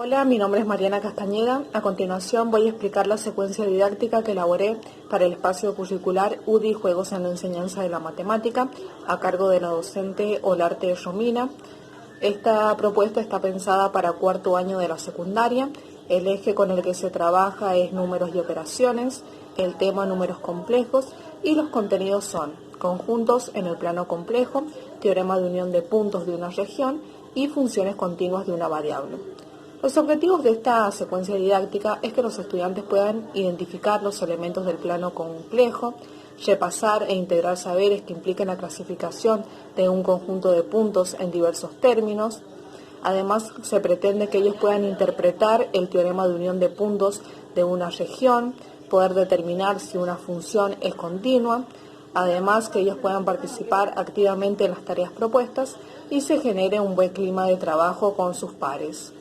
Hola, mi nombre es Mariana Castañeda. A continuación voy a explicar la secuencia didáctica que elaboré para el espacio curricular UDI Juegos en la Enseñanza de la Matemática, a cargo de la docente Olarte Romina. Esta propuesta está pensada para cuarto año de la secundaria. El eje con el que se trabaja es números y operaciones, el tema números complejos y los contenidos son conjuntos en el plano complejo, teorema de unión de puntos de una región y funciones continuas de una variable. Los objetivos de esta secuencia didáctica es que los estudiantes puedan identificar los elementos del plano complejo, repasar e integrar saberes que impliquen la clasificación de un conjunto de puntos en diversos términos. Además, se pretende que ellos puedan interpretar el teorema de unión de puntos de una región, poder determinar si una función es continua, además que ellos puedan participar activamente en las tareas propuestas y se genere un buen clima de trabajo con sus pares.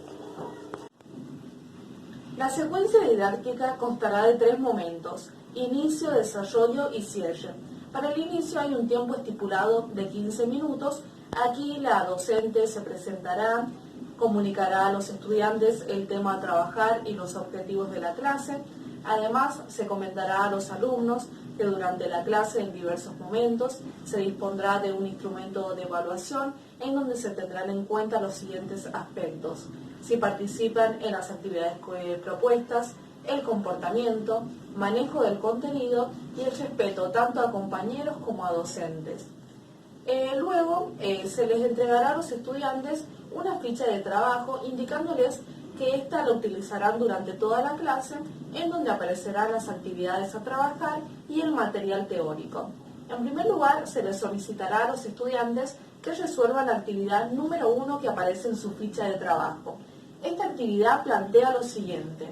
La secuencia didáctica constará de 3 momentos: inicio, desarrollo y cierre. Para el inicio hay un tiempo estipulado de 15 minutos. Aquí la docente se presentará, comunicará a los estudiantes el tema a trabajar y los objetivos de la clase. Además, se comentará a los alumnos que durante la clase, en diversos momentos, se dispondrá de un instrumento de evaluación en donde se tendrán en cuenta los siguientes aspectos: si participan en las actividades propuestas, el comportamiento, manejo del contenido y el respeto tanto a compañeros como a docentes. Luego se les entregará a los estudiantes una ficha de trabajo indicándoles que ésta la utilizarán durante toda la clase, en donde aparecerán las actividades a trabajar y el material teórico. En primer lugar, se les solicitará a los estudiantes que resuelvan la actividad número 1 que aparece en su ficha de trabajo. Esta actividad plantea lo siguiente: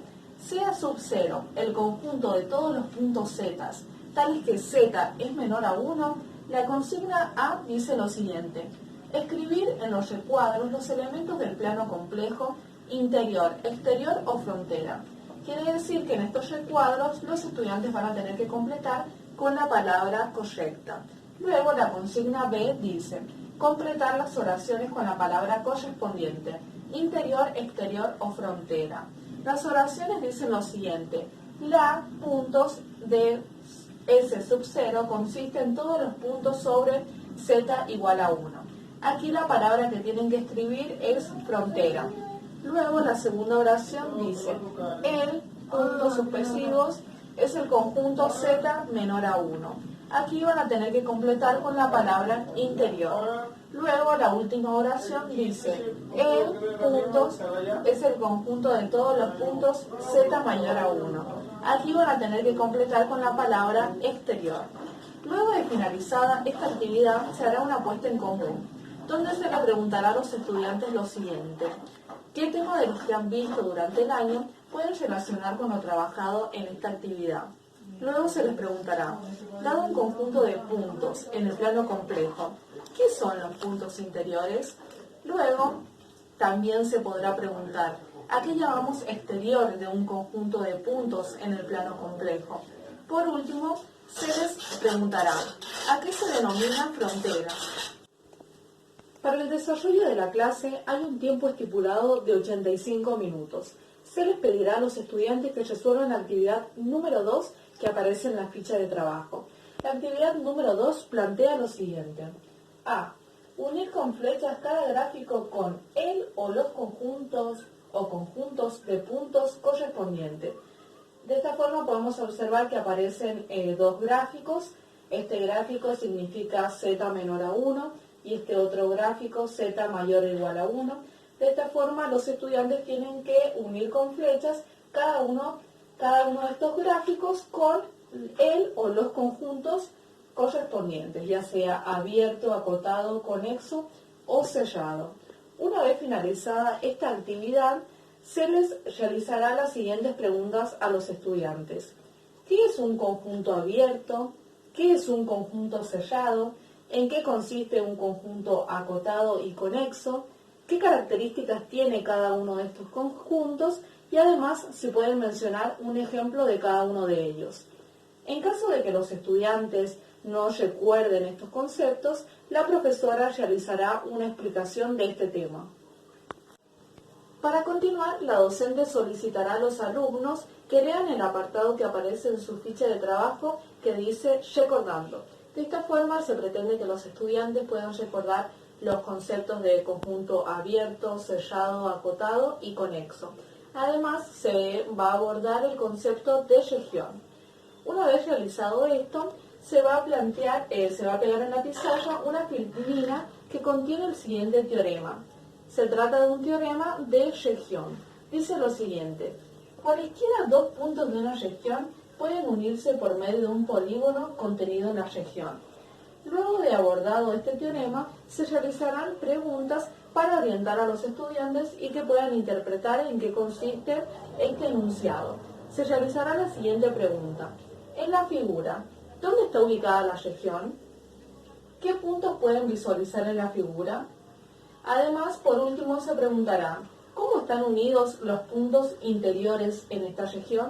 sea sub 0 el conjunto de todos los puntos z, tales que z es menor a 1, la consigna A dice lo siguiente: escribir en los recuadros los elementos del plano complejo, interior, exterior o frontera. Quiere decir que en estos recuadros los estudiantes van a tener que completar con la palabra correcta. Luego la consigna B dice: completar las oraciones con la palabra correspondiente, interior, exterior o frontera. Las oraciones dicen lo siguiente: la puntos de S sub 0 consiste en todos los puntos sobre Z igual a 1. Aquí la palabra que tienen que escribir es frontera. Luego la segunda oración dice: el puntos suspensivos es el conjunto Z menor a 1. Aquí van a tener que completar con la palabra interior. Luego la última oración dice: el puntos es el conjunto de todos los puntos Z mayor a 1. Aquí van a tener que completar con la palabra exterior. Luego de finalizada esta actividad se hará una puesta en común, donde se le preguntará a los estudiantes lo siguiente: ¿qué tema de los que han visto durante el año pueden relacionar con lo trabajado en esta actividad? Luego se les preguntará: dado un conjunto de puntos en el plano complejo, ¿qué son los puntos interiores? Luego también se podrá preguntar: ¿a qué llamamos exterior de un conjunto de puntos en el plano complejo? Por último, se les preguntará: ¿a qué se denomina frontera? Para el desarrollo de la clase hay un tiempo estipulado de 85 minutos. Se les pedirá a los estudiantes que resuelvan la actividad número 2 que aparece en la ficha de trabajo. La actividad número 2 plantea lo siguiente: A. Unir con flechas cada gráfico con el o los conjuntos o conjuntos de puntos correspondientes. De esta forma podemos observar que aparecen dos gráficos. Este gráfico significa z menor a 1 y este otro gráfico z mayor o igual a 1. De esta forma los estudiantes tienen que unir con flechas cada uno de estos gráficos con el o los conjuntos correspondientes, ya sea abierto, acotado, conexo o cerrado. Una vez finalizada esta actividad, se les realizará las siguientes preguntas a los estudiantes: ¿qué es un conjunto abierto? ¿Qué es un conjunto cerrado? ¿En qué consiste un conjunto acotado y conexo? ¿Qué características tiene cada uno de estos conjuntos? Y además se puede mencionar un ejemplo de cada uno de ellos. En caso de que los estudiantes no recuerden estos conceptos, la profesora realizará una explicación de este tema. Para continuar, la docente solicitará a los alumnos que lean el apartado que aparece en su ficha de trabajo que dice Recordando. De esta forma se pretende que los estudiantes puedan recordar los conceptos de conjunto abierto, sellado, acotado y conexo. Además, se va a abordar el concepto de región. Una vez realizado esto, se va a pegar en la pizarra una filmina que contiene el siguiente teorema. Se trata de un teorema de región. Dice lo siguiente: cualesquiera dos puntos de una región pueden unirse por medio de un polígono contenido en la región. Luego de abordado este teorema, se realizarán preguntas para orientar a los estudiantes y que puedan interpretar en qué consiste este enunciado. Se realizará la siguiente pregunta. En la figura, ¿dónde está ubicada la región? ¿Qué puntos pueden visualizar en la figura? Además, por último, se preguntará, ¿cómo están unidos los puntos interiores en esta región?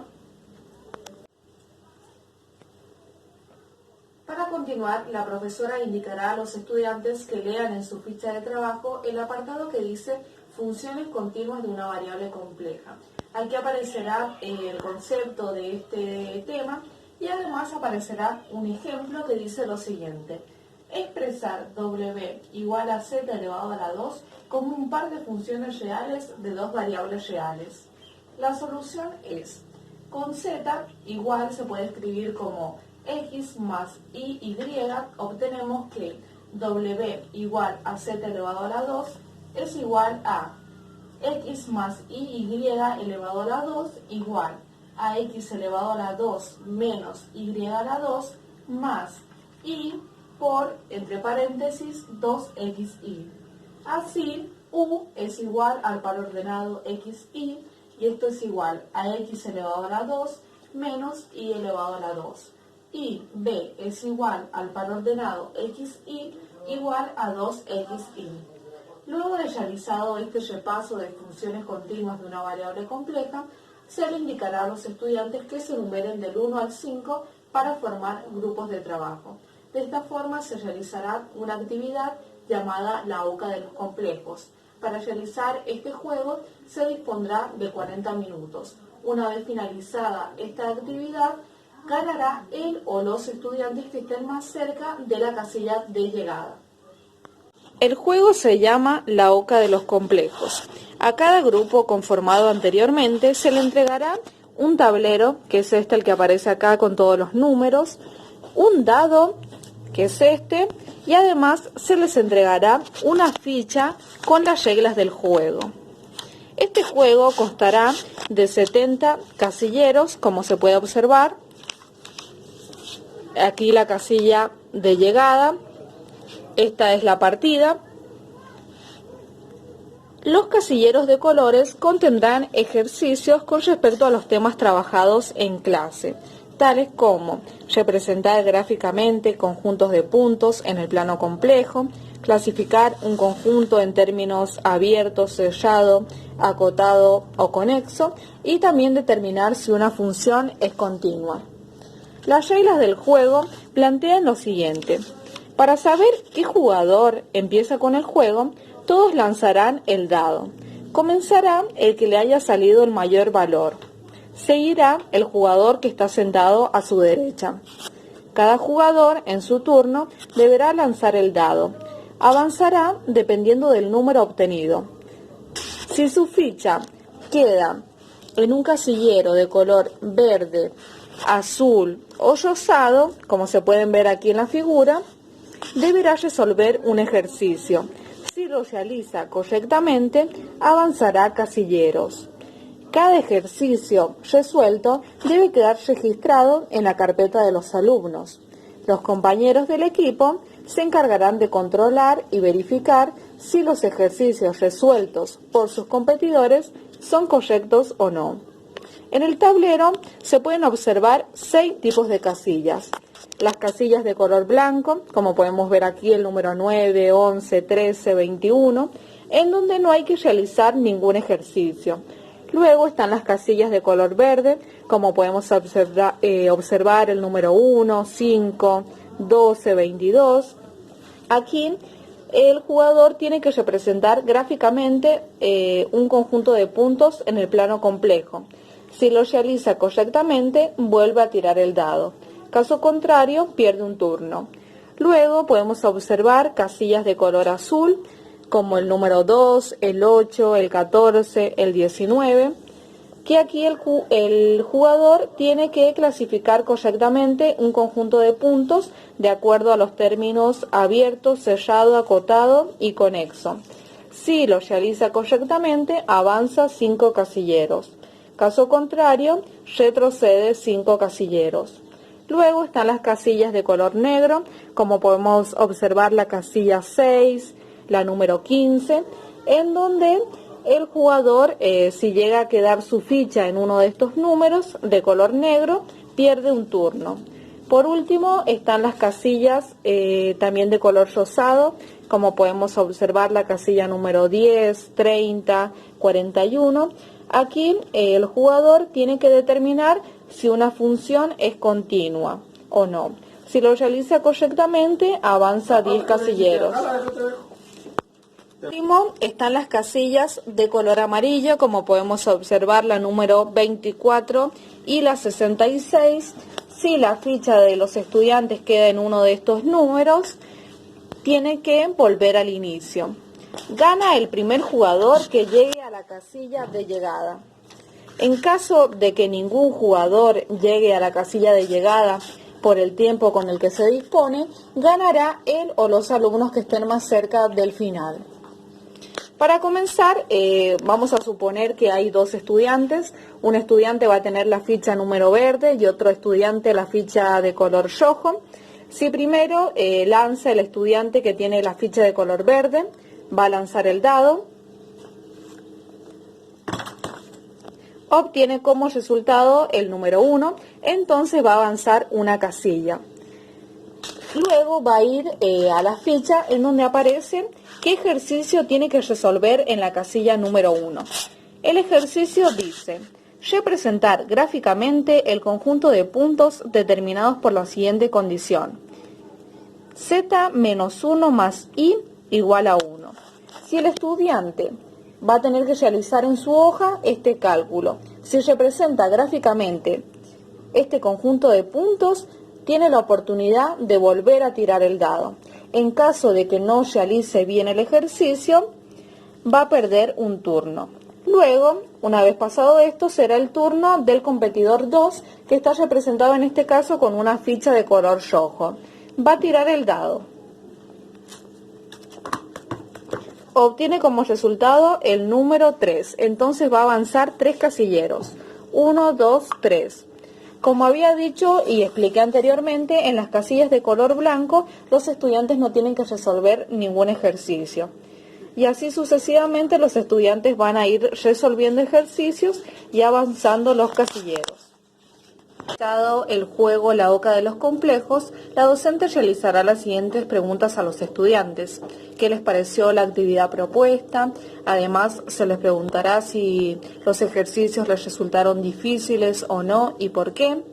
Para continuar, la profesora indicará a los estudiantes que lean en su ficha de trabajo el apartado que dice funciones continuas de una variable compleja. Aquí aparecerá el concepto de este tema y además aparecerá un ejemplo que dice lo siguiente: expresar w igual a z elevado a la 2 como un par de funciones reales de dos variables reales. La solución es, con z igual se puede escribir como x más y, obtenemos que w igual a z elevado a la 2 es igual a x más y elevado a la 2 igual a x elevado a la 2 menos y a la 2 más y por, entre paréntesis, 2xy. Así, u es igual al par ordenado xy y esto es igual a x elevado a la 2 menos y elevado a la 2. Y b es igual al par ordenado xy igual a 2xy. Luego de realizado este repaso de funciones continuas de una variable compleja, se le indicará a los estudiantes que se numeren del 1 al 5 para formar grupos de trabajo. De esta forma se realizará una actividad llamada la OCA de los complejos. Para realizar este juego se dispondrá de 40 minutos. Una vez finalizada esta actividad, ganará el o los estudiantes que estén más cerca de la casilla de llegada. El juego se llama la OCA de los complejos. A cada grupo conformado anteriormente se le entregará un tablero, que es el que aparece acá con todos los números, un dado, que es y además se les entregará una ficha con las reglas del juego. Este juego constará de 70 casilleros, como se puede observar. Aquí la casilla de llegada, esta es la partida. Los casilleros de colores contendrán ejercicios con respecto a los temas trabajados en clase, tales como representar gráficamente conjuntos de puntos en el plano complejo, clasificar un conjunto en términos abierto, sellado, acotado o conexo, y también determinar si una función es continua. Las reglas del juego plantean lo siguiente. Para saber qué jugador empieza con el juego, todos lanzarán el dado. Comenzará el que le haya salido el mayor valor. Seguirá el jugador que está sentado a su derecha. Cada jugador, en su turno, deberá lanzar el dado. Avanzará dependiendo del número obtenido. Si su ficha queda en un casillero de color verde, azul o rosado, como se pueden ver aquí en la figura, deberá resolver un ejercicio. Si lo realiza correctamente, avanzará casilleros. Cada ejercicio resuelto debe quedar registrado en la carpeta de los alumnos. Los compañeros del equipo se encargarán de controlar y verificar si los ejercicios resueltos por sus competidores son correctos o no. En el tablero se pueden observar 6 tipos de casillas. Las casillas de color blanco, como podemos ver aquí el número 9, 11, 13, 21, en donde no hay que realizar ningún ejercicio. Luego están las casillas de color verde, como podemos observar el número 1, 5, 12, 22. Aquí el jugador tiene que representar gráficamente un conjunto de puntos en el plano complejo. Si lo realiza correctamente, vuelve a tirar el dado. Caso contrario, pierde un turno. Luego podemos observar casillas de color azul, como el número 2, el 8, el 14, el 19, que aquí el jugador tiene que clasificar correctamente un conjunto de puntos de acuerdo a los términos abierto, sellado, acotado y conexo. Si lo realiza correctamente, avanza 5 casilleros. Caso contrario, retrocede 5 casilleros. Luego están las casillas de color negro, como podemos observar la casilla 6, la número 15, en donde el jugador, si llega a quedar su ficha en uno de estos números de color negro, pierde un turno. Por último, están las casillas también de color rosado, como podemos observar la casilla número 10, 30, 41. Aquí el jugador tiene que determinar si una función es continua o no. Si lo realiza correctamente, avanza 10 casilleros. Por último, están las casillas de color amarillo, como podemos observar la número 24 y la 66. Si la ficha de los estudiantes queda en uno de estos números, tiene que volver al inicio. Gana el primer jugador que llegue a la casilla de llegada. En caso de que ningún jugador llegue a la casilla de llegada por el tiempo con el que se dispone, ganará él o los alumnos que estén más cerca del final. Para comenzar, vamos a suponer que hay dos estudiantes. Un estudiante va a tener la ficha número verde y otro estudiante la ficha de color rojo. Si primero lanza el estudiante que tiene la ficha de color verde, va a lanzar el dado. Obtiene como resultado el número 1, entonces va a avanzar una casilla. Luego va a ir a la ficha en donde aparece qué ejercicio tiene que resolver en la casilla número 1. El ejercicio dice: representar gráficamente el conjunto de puntos determinados por la siguiente condición: z menos 1 más i igual a 1. Si el estudiante va a tener que realizar en su hoja este cálculo, si representa gráficamente este conjunto de puntos, tiene la oportunidad de volver a tirar el dado. En caso de que no realice bien el ejercicio, va a perder un turno. Luego, una vez pasado esto, será el turno del competidor 2, que está representado en este caso con una ficha de color rojo. Va a tirar el dado. Obtiene como resultado el número 3, entonces va a avanzar 3 casilleros. 1, 2, 3. Como había dicho y expliqué anteriormente, en las casillas de color blanco los estudiantes no tienen que resolver ningún ejercicio. Y así sucesivamente los estudiantes van a ir resolviendo ejercicios y avanzando los casilleros. Dado el juego La Oca de los Complejos, la docente realizará las siguientes preguntas a los estudiantes: ¿qué les pareció la actividad propuesta? Además, se les preguntará si los ejercicios les resultaron difíciles o no y por qué.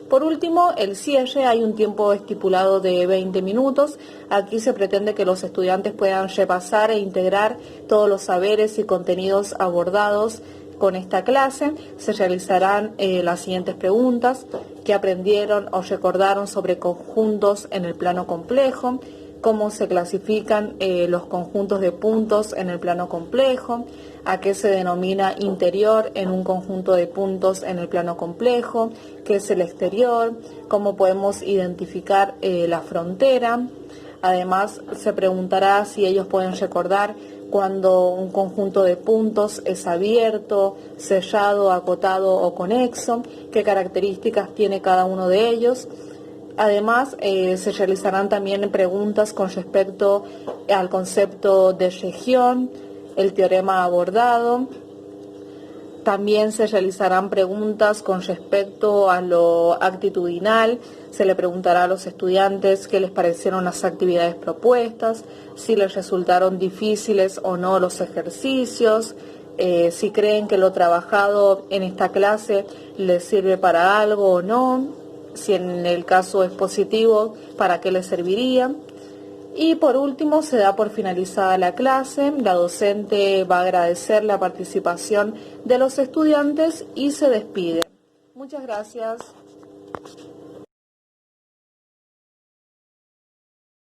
Por último, el cierre. Hay un tiempo estipulado de 20 minutos. Aquí se pretende que los estudiantes puedan repasar e integrar todos los saberes y contenidos abordados con esta clase. Se realizarán las siguientes preguntas: ¿qué aprendieron o recordaron sobre conjuntos en el plano complejo? ¿Cómo se clasifican los conjuntos de puntos en el plano complejo? ¿A qué se denomina interior en un conjunto de puntos en el plano complejo? ¿Qué es el exterior? ¿Cómo podemos identificar la frontera? Además, se preguntará si ellos pueden recordar cuando un conjunto de puntos es abierto, sellado, acotado o conexo, qué características tiene cada uno de ellos. Además, se realizarán también preguntas con respecto al concepto de región, el teorema abordado. También se realizarán preguntas con respecto a lo actitudinal. Se le preguntará a los estudiantes qué les parecieron las actividades propuestas, si les resultaron difíciles o no los ejercicios, si creen que lo trabajado en esta clase les sirve para algo o no, si en el caso es positivo, para qué les serviría. Y por último se da por finalizada la clase, la docente va a agradecer la participación de los estudiantes y se despide. Muchas gracias.